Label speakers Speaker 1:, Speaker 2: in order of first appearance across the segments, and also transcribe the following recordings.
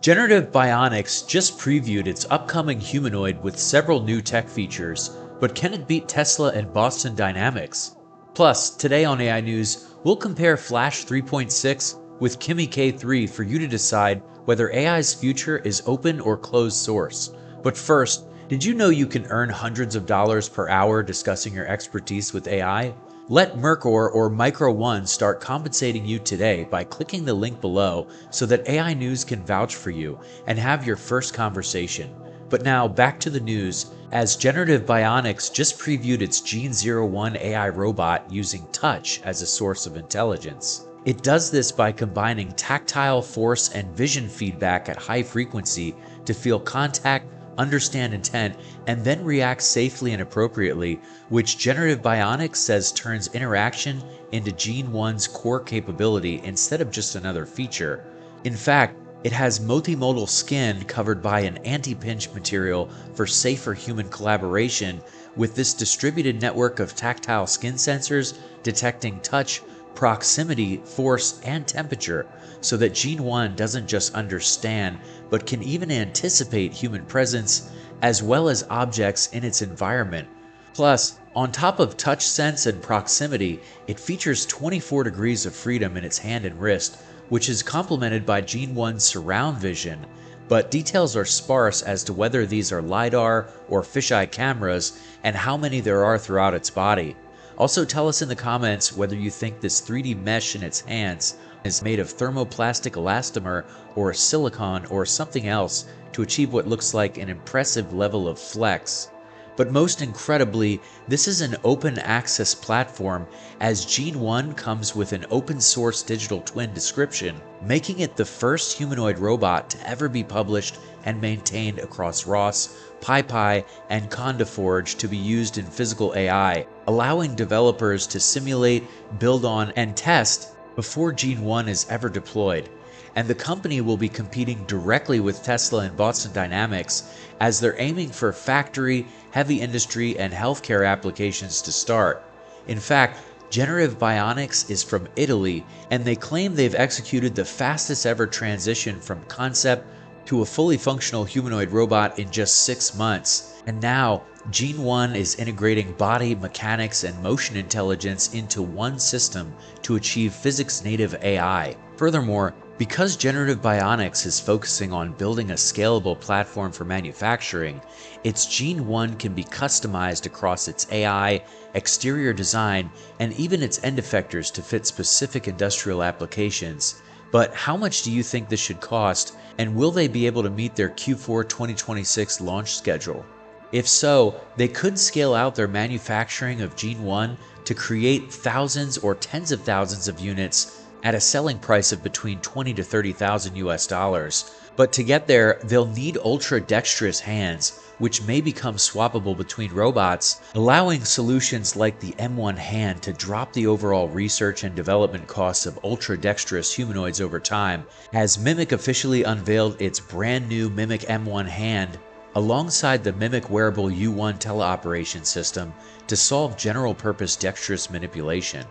Speaker 1: Generative Bionics just previewed its upcoming humanoid with several new tech features, but can it beat Tesla and Boston Dynamics? Plus, today on AI News, we'll compare Flash 3.6 with Kimi K3 for you to decide whether AI's future is open or closed source. But first, did you know you can earn hundreds of dollars per hour discussing your expertise with AI? Let Mercor or Micro One start compensating you today by clicking the link below so that AI News can vouch for you and have your first conversation. But now back to the news, as Generative Bionics just previewed its Gene 01 AI robot using touch as a source of intelligence. It does this by combining tactile force and vision feedback at high frequency to feel contact, understand intent, and then react safely and appropriately, which Generative Bionics says turns interaction into Gene 1's core capability instead of just another feature. In fact, it has multimodal skin covered by an anti-pinch material for safer human collaboration, with this distributed network of tactile skin sensors detecting touch, proximity, force, and temperature, so that Gene 1 doesn't just understand, but can even anticipate human presence, as well as objects in its environment. Plus, on top of touch sense and proximity, it features 24 degrees of freedom in its hand and wrist, which is complemented by Gene 1's surround vision, but details are sparse as to whether these are LiDAR or fisheye cameras and how many there are throughout its body. Also tell us in the comments whether you think this 3D mesh in its hands is made of thermoplastic elastomer or silicone or something else to achieve what looks like an impressive level of flex. But most incredibly, this is an open access platform, as Gene 1 comes with an open source digital twin description, making it the first humanoid robot to ever be published and maintained across ROS, PyPy, and CondaForge to be used in physical AI, allowing developers to simulate, build on, and test before Gene 1 is ever deployed. And the company will be competing directly with Tesla and Boston Dynamics, as they're aiming for factory, heavy industry, and healthcare applications to start. In fact, Generative Bionics is from Italy, and they claim they've executed the fastest ever transition from concept to a fully functional humanoid robot in just 6 months. And now, Gene 1 is integrating body, mechanics, and motion intelligence into one system to achieve physics-native AI. Furthermore, because Generative Bionics is focusing on building a scalable platform for manufacturing, its Gene 1 can be customized across its AI, exterior design, and even its end effectors to fit specific industrial applications. But how much do you think this should cost, and will they be able to meet their Q4 2026 launch schedule? If so, they could scale out their manufacturing of Gene 1 to create thousands or tens of thousands of units at a selling price of between $20,000 to $30,000 US. But to get there, they'll need ultra-dexterous hands, which may become swappable between robots, allowing solutions like the M1 hand to drop the overall research and development costs of ultra-dexterous humanoids over time, as Mimic officially unveiled its brand new Mimic M1 hand alongside the Mimic wearable U1 teleoperation system to solve general-purpose dexterous manipulation.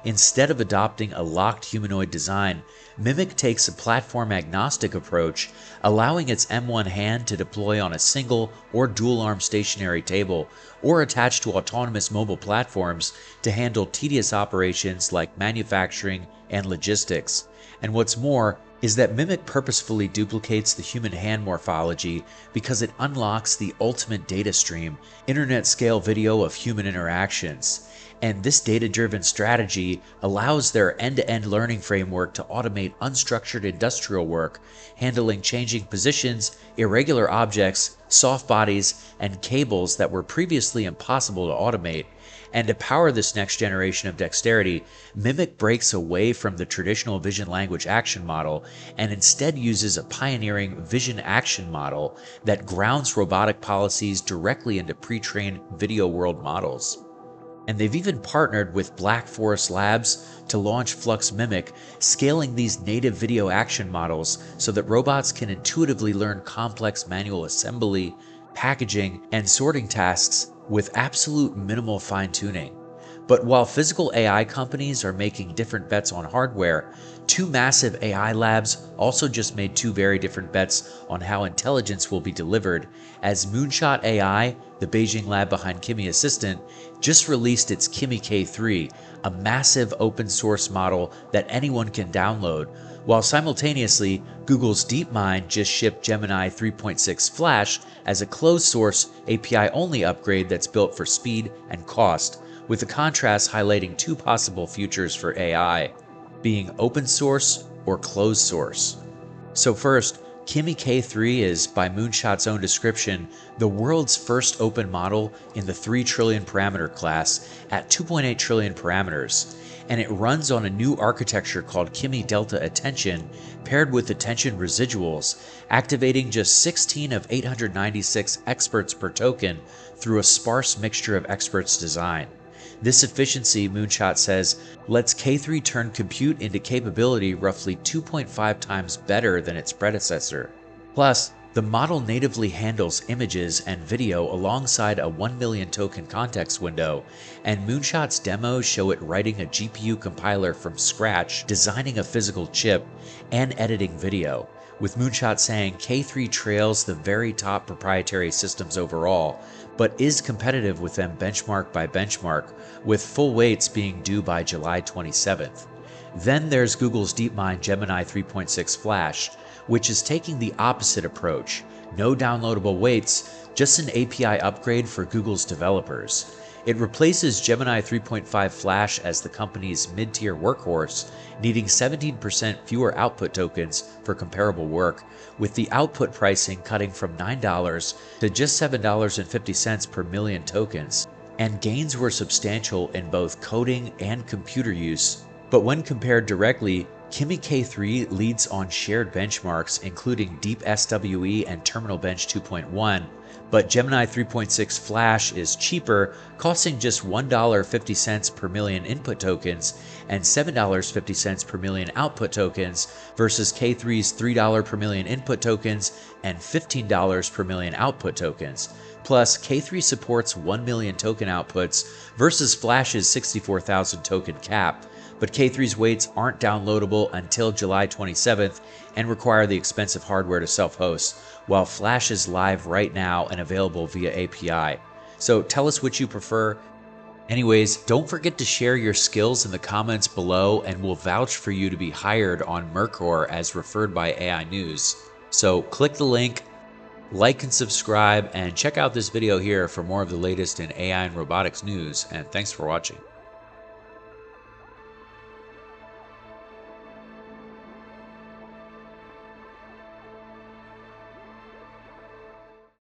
Speaker 1: Instead of adopting a locked humanoid design, Mimic takes a platform-agnostic approach, allowing its M1 hand to deploy on a single or dual-arm stationary table, or attached to autonomous mobile platforms to handle tedious operations like manufacturing and logistics. And what's more, is that Mimic purposefully duplicates the human hand morphology because it unlocks the ultimate data stream, internet-scale video of human interactions. And this data-driven strategy allows their end-to-end learning framework to automate unstructured industrial work, handling changing positions, irregular objects, soft bodies, and cables that were previously impossible to automate. And to power this next generation of dexterity, Mimic breaks away from the traditional vision language action model and instead uses a pioneering vision action model that grounds robotic policies directly into pre-trained video world models. And they've even partnered with Black Forest Labs to launch Flux Mimic, scaling these native video action models so that robots can intuitively learn complex manual assembly, packaging, and sorting tasks with absolute minimal fine-tuning. But while physical AI companies are making different bets on hardware, two massive AI labs also just made two very different bets on how intelligence will be delivered, as Moonshot AI, the Beijing lab behind Kimi Assistant, just released its Kimi K3, a massive open source model that anyone can download, while simultaneously Google's DeepMind just shipped Gemini 3.6 Flash as a closed source API-only upgrade that's built for speed and cost, with the contrast highlighting two possible futures for AI, being open source or closed source. So first, Kimi K3 is, by Moonshot's own description, the world's first open model in the 3 trillion parameter class at 2.8 trillion parameters, and it runs on a new architecture called Kimi Delta Attention paired with attention residuals, activating just 16 of 896 experts per token through a sparse mixture of experts design. This efficiency, Moonshot says, lets K3 turn compute into capability roughly 2.5 times better than its predecessor. Plus, the model natively handles images and video alongside a 1 million token context window, and Moonshot's demos show it writing a GPU compiler from scratch, designing a physical chip, and editing video, with Moonshot saying K3 trails the very top proprietary systems overall, but is competitive with them benchmark by benchmark, with full weights being due by July 27th. Then there's Google's DeepMind Gemini 3.6 Flash, which is taking the opposite approach. No downloadable weights, just an API upgrade for Google's developers. It replaces Gemini 3.5 Flash as the company's mid-tier workhorse, needing 17% fewer output tokens for comparable work, with the output pricing cutting from $9 to just $7.50 per million tokens. And gains were substantial in both coding and computer use. But when compared directly, Kimi K3 leads on shared benchmarks including Deep SWE and Terminal Bench 2.1, but Gemini 3.6 Flash is cheaper, costing just $1.50 per million input tokens and $7.50 per million output tokens versus K3's $3 per million input tokens and $15 per million output tokens. Plus, K3 supports 1 million token outputs versus Flash's 64,000 token cap, but K3's weights aren't downloadable until July 27th and require the expensive hardware to self-host, while Flash is live right now and available via API. So tell us which you prefer. Anyways, don't forget to share your skills in the comments below, and we'll vouch for you to be hired on Mercor as referred by AI News. So click the link, like and subscribe, and check out this video here for more of the latest in AI and robotics news, and thanks for watching.